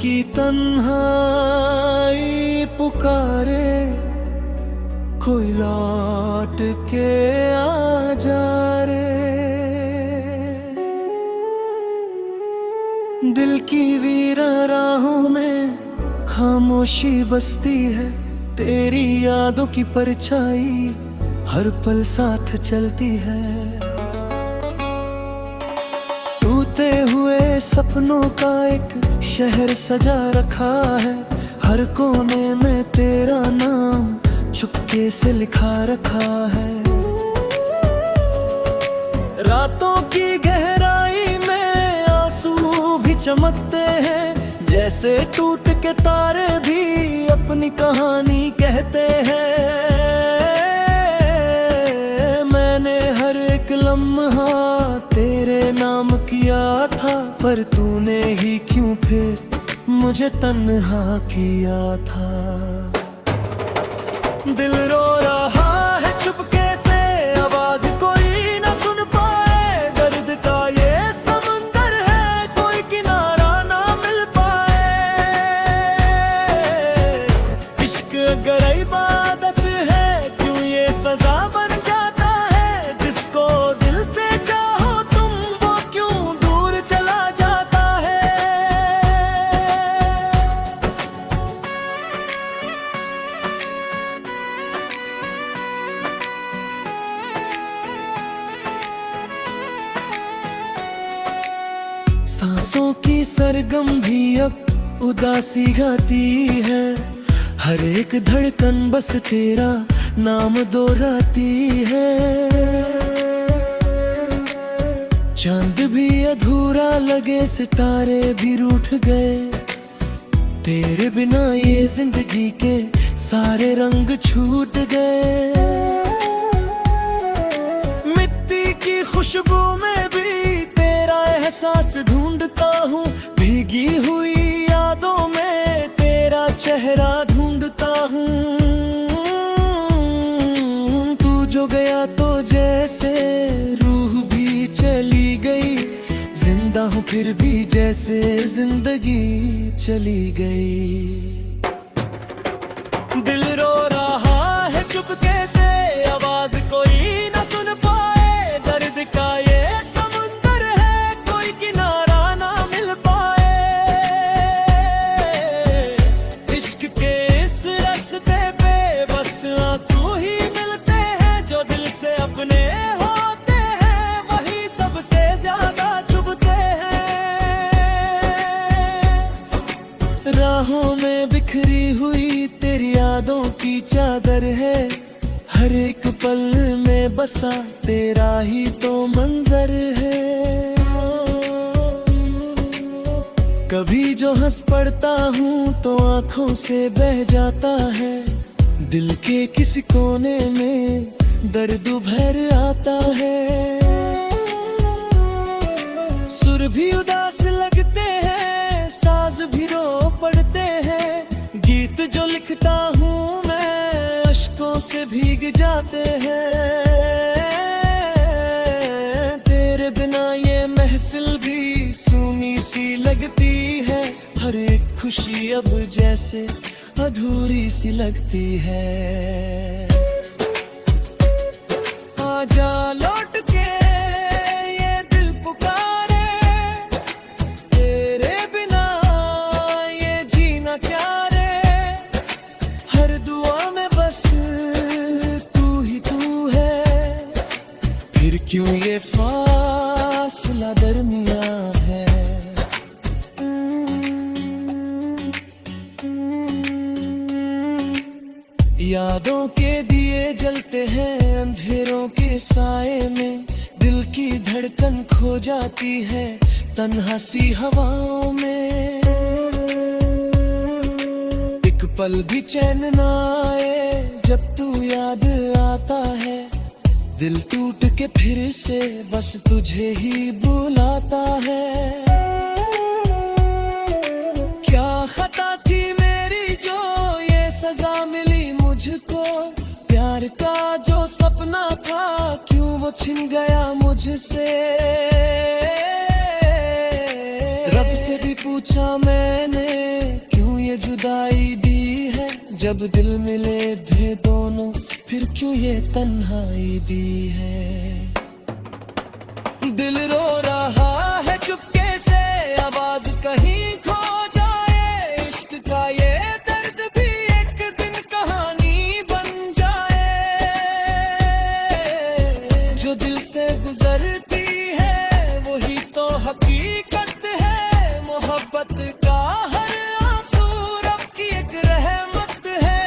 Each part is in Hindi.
की तन्हाई पुकारे, कोई लौट के आ जा रे। दिल की वीरा राहों में खामोशी बसती है, तेरी यादों की परछाई हर पल साथ चलती है। टूटे हुए सपनों का एक शहर सजा रखा है, हर कोने में तेरा नाम चुपके से लिखा रखा है। रातों की गहराई में आंसू भी चमकते हैं, जैसे टूट के तारे भी अपनी कहानी कहते हैं। मैंने हर एक लम्हा तेरे नाम किया था, पर तूने ही क्यों फिर मुझे तन्हा किया था। दिल रो रहा है चुपके से, आवाज कोई न सुन पाए। दर्द का ये समंदर है, कोई किनारा ना मिल पाए। इश्क अगर इबादत है, क्यों ये सजा बन जाता है। जिसको दिल से चाहो तुम, वो क्यों दूर चला जाता है। सांसों की सरगम भी अब उदासी गाती है, हर एक धड़कन बस तेरा नाम दोहराती है। चांद भी अधूरा लगे, सितारे भी रूठ गए, तेरे बिना ये जिंदगी के सारे रंग छूट गए। मिट्टी की खुशबू में भी तेरा एहसास ढूंढता हूँ, भीगी हुई यादों में तेरा चेहरा ढूंढता हूँ। तू जो गया तो जैसे रूह भी चली गई, जिंदा हूँ फिर भी जैसे जिंदगी चली गई। दिल रो रहा है चुपके से, आवाज कोई न सुन पाए। दर्द का ये समुंदर है, कोई किनारा ना मिल पाए। इश्क के इस रास्ते पे बस आंसू ही मिलते हैं, जो दिल से अपने होते हैं वही सबसे ज्यादा चुभते हैं। राहों में बिखरी हुई तेरी यादों की चादर है, हर एक पल में बसा तेरा ही तो मंजर है। कभी जो हंस पड़ता हूँ तो आंखों से बह जाता है, दिल के किसी कोने में दर्द भर आता है। सुर भी उदास लगते हैं, साज भी रो पड़ते हैं, गीत जो लिखता हूँ मैं अश्कों से भीग जाते हैं। तेरे बिना ये महफिल भी सूनी सी लगती है, हर एक खुशी अब जैसे अधूरी सी लगती है। आजा लौट के ये दिल पुकारे, तेरे बिना ये जीना क्या रे। हर दुआ में बस तू ही तू है, फिर क्यों ये फासला दरमियां है। यादों के दिए जलते हैं अंधेरों के साए में, दिल की धड़कन खो जाती है तन्हा सी हवाओं में। एक पल भी चैन ना आए जब तू याद आता है, दिल टूट के फिर से बस तुझे ही बुलाता है। क्या खता थी मेरी जो ये सजा मिली मुझको, प्यार का जो सपना था क्यों वो छिन गया मुझसे। रब से भी पूछा मैंने क्यों ये जुदाई दी है, जब दिल मिले थे दोनों फिर क्यों ये तन्हाई दी है। दिल रो रहा है चुपके से, आवाज कहीं खो जाए, इश्क का ये दर्द भी एक दिन कहानी बन जाए। जो दिल से गुजरती है वही तो हकीकत है, मोहब्बत का हर आंसू रब की एक रहमत है।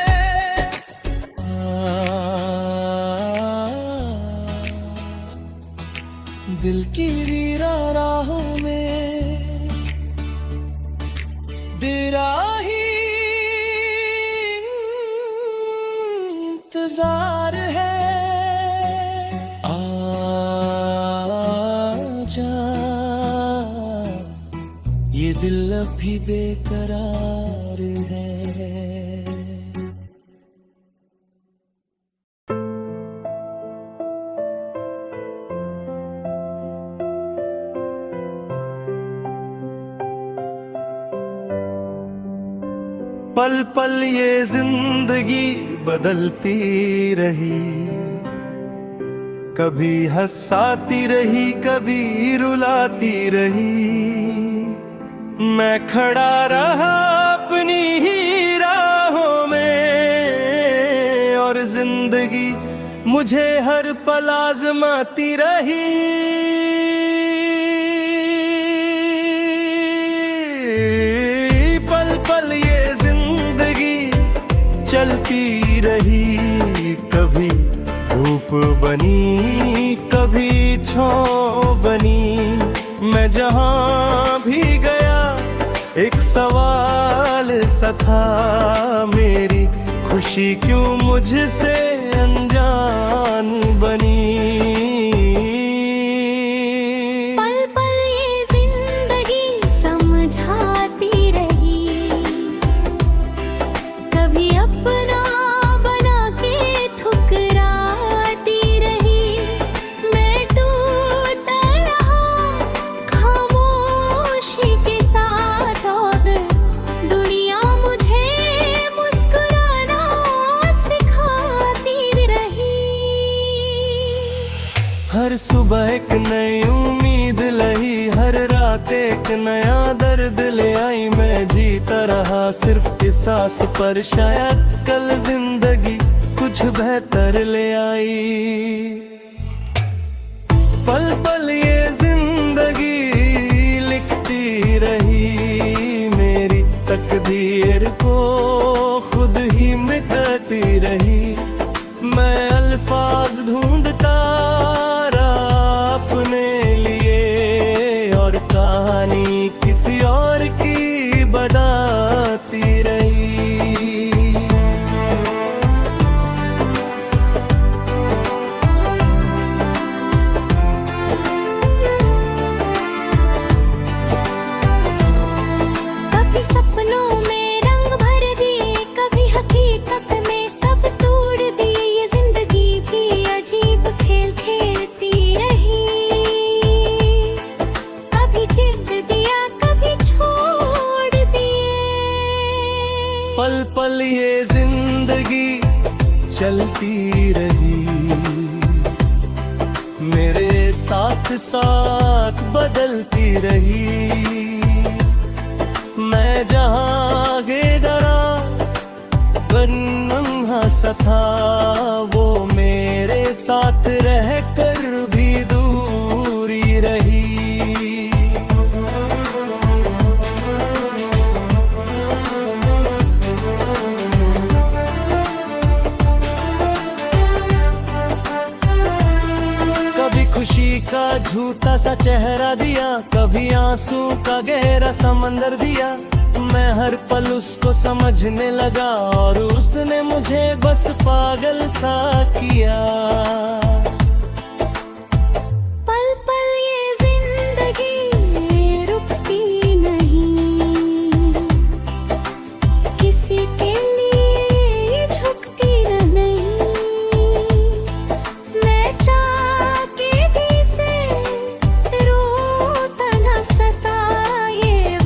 दिल की वीरा राहों में तेरा ही इंतजार है, आजा ये दिल अभी बेकरार है। पल पल ये जिंदगी बदलती रही, कभी हंसाती रही कभी रुलाती रही। मैं खड़ा रहा अपनी ही राहों में, और जिंदगी मुझे हर पल आजमाती रही। पल पल ये चलती रही, कभी धूप बनी कभी छाँव बनी। मैं जहाँ भी गया एक सवाल सा था, मेरी खुशी क्यों मुझसे अनजान बनी। हर सुबह एक नई उम्मीद लही, हर रात एक नया दर्द ले आई। मैं जीता रहा सिर्फ इस आस पर, शायद कल जिंदगी कुछ बेहतर ले आई। पल पल ये जिंदगी लिखती रही, मेरी तकदीर को खुद ही मिटाती रही। मैं अल्फाज ढूंढता कहानी किसी और की बढ़ाती रही। कभी सपनों में रंग भर दिए, कभी हकीकत में सब तोड़ दिए। ये जिंदगी भी अजीब खेल खेलती रही, पल पल ये जिंदगी चलती रही, मेरे साथ साथ बदलती रही। मैं जहाँ गेदरा नन्हा सा था, वो मेरे साथ रहकर भी दूरी रही। खुशी का झूठा सा चेहरा दिया, कभी आंसू का गहरा समंदर दिया। मैं हर पल उसको समझने लगा, और उसने मुझे बस पागल सा किया। पल पल ये जिंदगी रुकती नहीं, किसी के लिए झुकती नहीं। मैं चाह के भी से रोता न सता, ये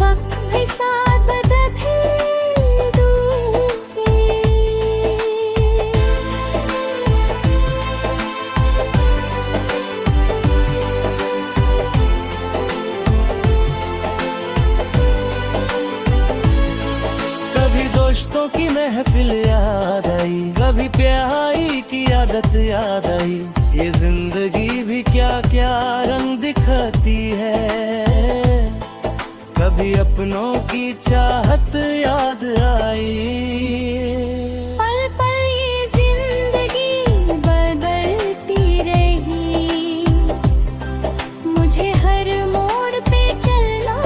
कभी प्याई की आदत याद आई, ये जिंदगी भी क्या क्या रंग दिखाती है। कभी अपनों की चाहत याद आई। पल पल ये जिंदगी बदलती रही, मुझे हर मोड़ पे चलना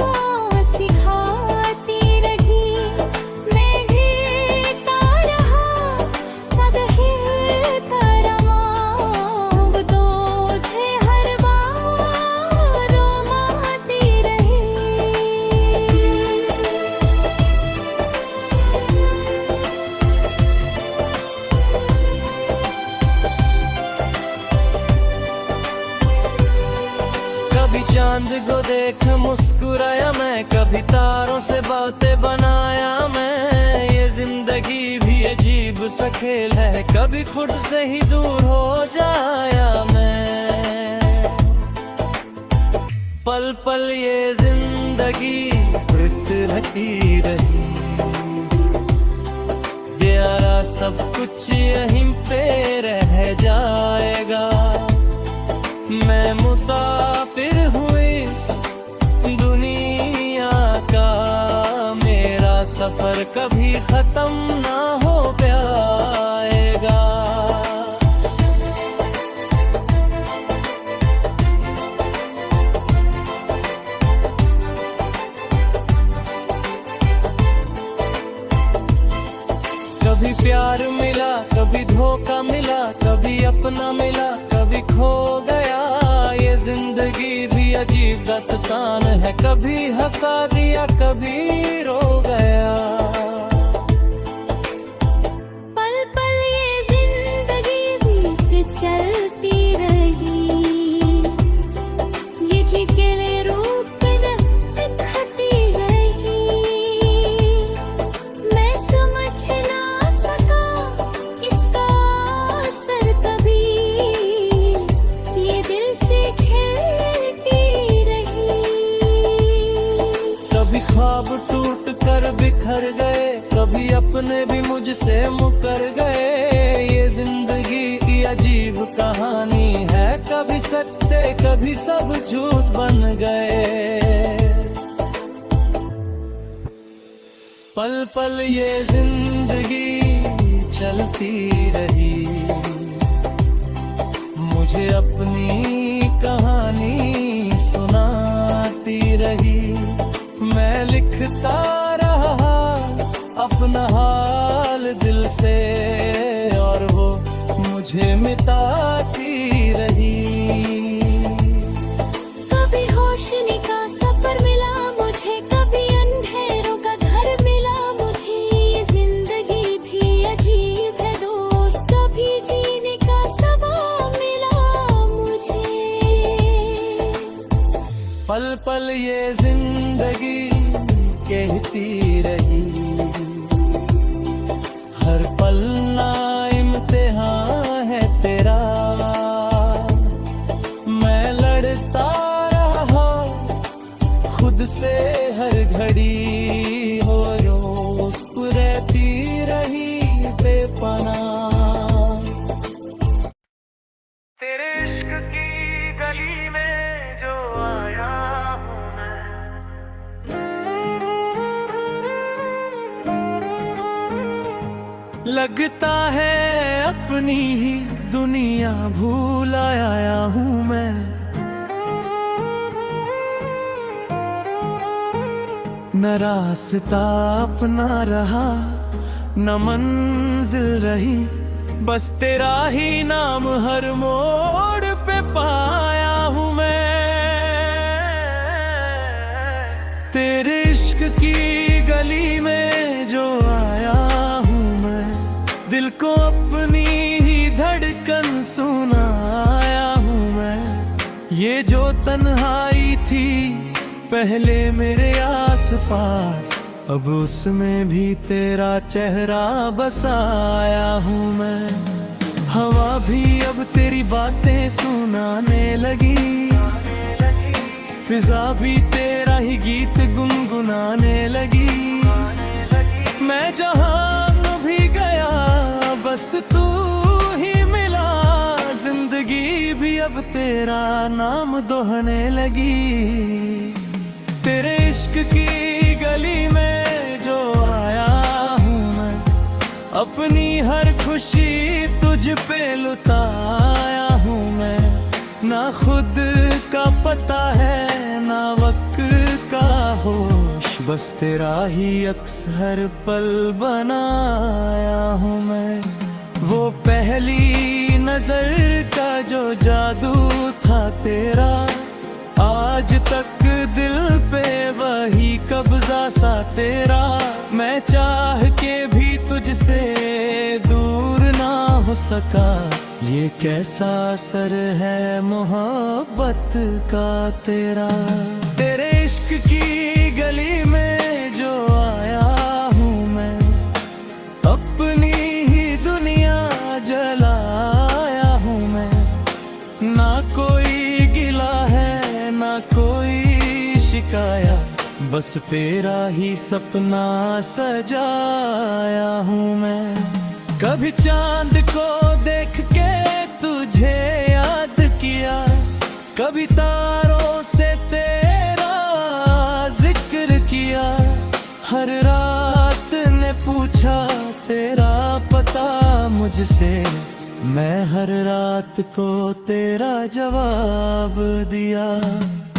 सिखाती रही। मैं गिरता रहा, सद हिलता रहा, वो दो थे हर बार रोमाती रही। कभी चांद को देख मुस्कुराया मैं, कभी तारों से बातें बनाया मैं। ये जिंदगी भी अजीब सा खेल है, कभी खुद से ही दूर हो जाया मैं। पल पल ये जिंदगी वृत रहती रही, प्यारा सब कुछ यहीं पे रह जाएगा। मैं मुसाफिर हूँ इस दुनिया का, मेरा सफर कभी खत्म ना हो पाएगा। कभी प्यार मिला, कभी धोखा मिला, कभी अपना मिला, कभी खो गया। ये जिंदगी भी अजीब दास्तान है, कभी हंसा दिया, कभी रो गया। पल पल ये जिंदगी बीत चलती रही, ये जिगले रूप न दिखती रही। मैं समझ ना सका इसका असर कभी, ये दिल से खेलती रही। कभी ख्वाब टूट कर बिखर गए, कभी अपने भी मुझसे मुकर गए। ये जिंदगी की अजीब कहानी है, कभी सच थे, कभी सब झूठ बन गए। पल पल ये जिंदगी चलती रही, मुझे अपनी कहानी सुनाती रही। मैं लिखता रहा अपना हाल दिल से, और वो मुझे मिटाती रही। कभी रोशनी का सफर मिला मुझे, कभी अंधेरों का घर मिला मुझे। ये जिंदगी भी अजीब है दोस्त, कभी जीने का सबब मिला मुझे। पल पल ये जिंदगी कहती रही, हर पल ना इम्तिहान है तेरा। मैं लड़ता रहा खुद से हर घड़ी, हो रोज रहती रही बेपनाह। तेरे इश्क की गली में जो आया हूँ मैं, लगता है अपनी ही दुनिया भूल आया हूँ मैं। न रास्ता अपना रहा, न मंजिल रही, बस तेरा ही नाम हर मोड़ पे पाया हूँ मैं। तेरे इश्क की गली में जो आया हूँ मैं, दिल को अपनी ही धड़कन सुनाया हूँ मैं। ये जो तन्हाई थी पहले मेरे आसपास, अब उसमें भी तेरा चेहरा बसाया हूँ मैं। हवा भी अब तेरी बातें सुनाने लगी, फिजा भी तेरा ही गीत गुनगुनाने लगी। मैं जहाँ भी गया बस बस तू ही मिला, जिंदगी भी अब तेरा नाम दोहने लगी। तेरे इश्क की गली में जो आया हूँ मैं, अपनी हर खुशी तुझ पे लुटाया हूँ मैं। ना खुद का पता है ना वक्त का होश, बस तेरा ही अक्स हर पल बनाया हूँ मैं। वो पहली नजर का जो जादू था तेरा, आज तक दिल पे वही कब्जा सा तेरा। मैं चाह के भी तुझसे दूर ना हो सका, ये कैसा असर है मोहब्बत का तेरा। तेरे इश्क की गली में जो आया हूँ मैं, अपनी ही दुनिया जलाया हूँ मैं। ना कोई गिला है ना कोई शिकायत, बस तेरा ही सपना सजाया हूँ मैं। कभी चांद को देख के तुझे याद किया, कभी तारों से तेरा जिक्र किया। हर रात ने पूछा तेरा पता मुझसे, मैं हर रात को तेरा जवाब दिया।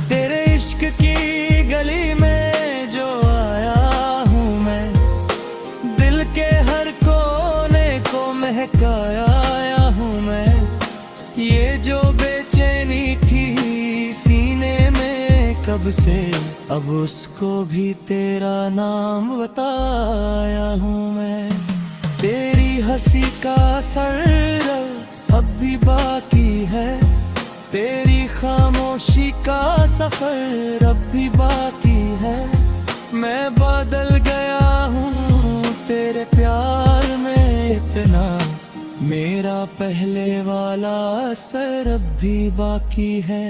तेरे इश्क की गली में जो आया हूँ मैं, दिल के हर कोने को महकाया हूँ मैं। ये जो बेचैनी थी सीने में कब से, अब उसको भी तेरा नाम बताया हूँ मैं। तेरी हंसी का असर अब भी बाकी है, तेरी खामोशी का सफर अब भी बाकी है। मैं बदल गया हूँ तेरे प्यार में इतना, मेरा पहले वाला असर अब भी बाकी है।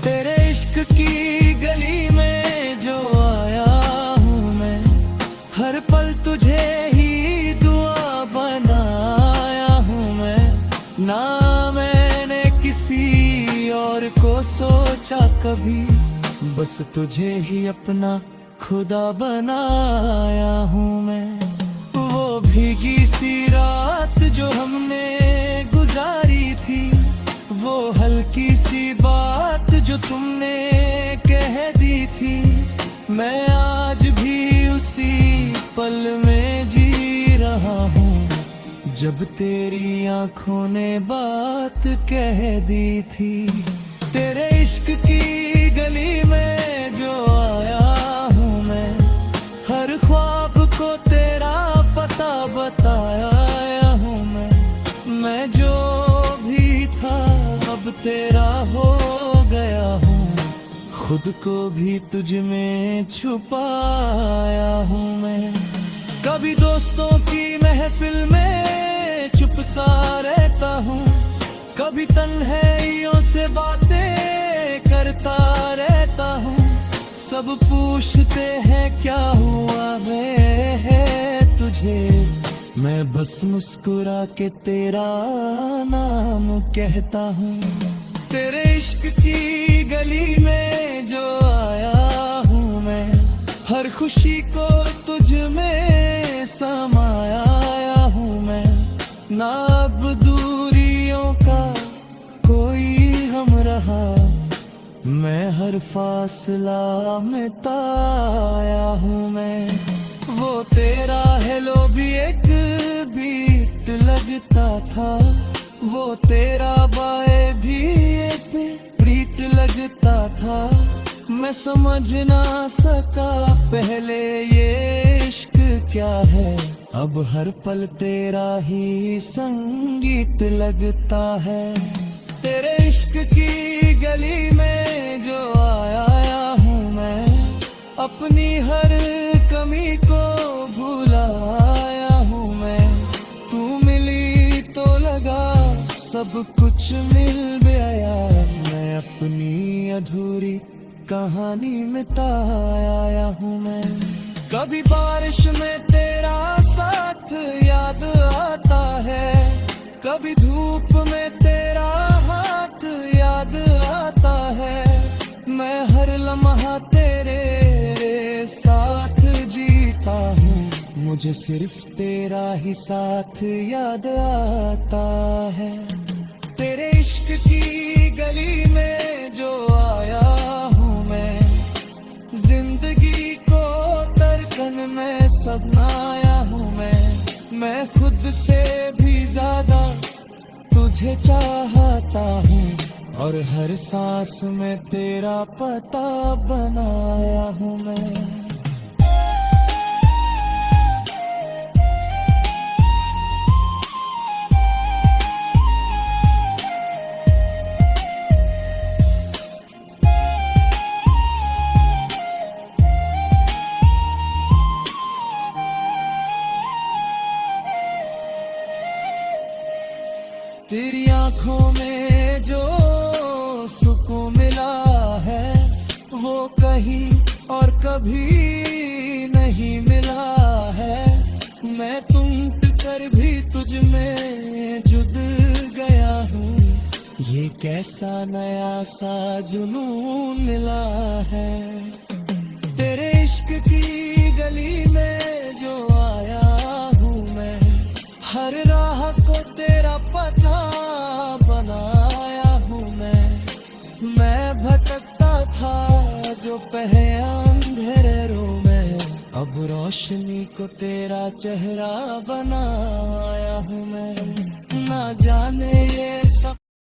तेरे इश्क की गली में जो आया हूँ मैं, हर पल तुझे ही दुआ बनाया हूँ मैं। ना मैंने किसी और को सोचा कभी, बस तुझे ही अपना खुदा बनाया हूँ मैं। वो भीगी सी रात जो हमने गुजारी थी, वो हल्की सी बात जो तुमने कह दी थी, मैं आज भी उसी पल में जी रहा हूँ जब तेरी आंखों ने बात कह दी थी। तेरे इश्क की गली में जो आया हूँ मैं, हर ख्वाब को तेरा पता बताया हूँ मैं जो भी था अब तेरा हो गया हूँ, खुद को भी तुझ में छुपाया हूँ मैं। कभी दोस्तों की महफिल में चुप सा रहता हूँ, कभी तन्हाइयों से बातें करता रहता हूँ। सब पूछते हैं क्या हुआ है तुझे, मैं बस मुस्कुरा के तेरा नाम कहता हूँ। तेरे इश्क की गली में जो आया हूँ मैं, हर खुशी को तुझ में समाया हूँ मैं। ना अब दूरियों का कोई हम रहा, मैं हर फासला मिटाया हूँ मैं। वो तेरा हेलो भी एक बीट लगता था, वो तेरा बाय भी एक बीट लगता था। मैं समझ ना सका पहले ये इश्क क्या है, अब हर पल तेरा ही संगीत लगता है। तेरे इश्क की गली में जो आया हूँ मैं, अपनी हर कमी को भुलाया हूँ मैं। तू मिली तो लगा सब कुछ मिल गया, मैं अपनी अधूरी कहानी मिटाया हूँ मैं। कभी बारिश में तेरा साथ याद आता है, कभी धूप में तेरा हाथ याद आता है। मैं हर लम्हा तेरे साथ जीता हूँ, मुझे सिर्फ तेरा ही साथ याद आता है। तेरे इश्क की गली में जो आया हूँ मैं, जिंदगी को तरकन में सपनाया हूँ मैं खुद से भी ज्यादा तुझे चाहता हूँ, और हर सांस में तेरा पता बनाया हूँ मैं। तेरी आंखों में जो सुकून मिला है, वो कहीं और कभी नहीं मिला है। मैं टूट कर भी तुझ में जुद गया हूँ, ये कैसा नया सा जुनून मिला है। तेरे इश्क की गली में जो आया हूँ मैं, हर राह को तेरा पता बनाया हूँ मैं भटकता था जो पहले अंधेरों में, अब रोशनी को तेरा चेहरा बनाया हूँ मैं। ना जाने ये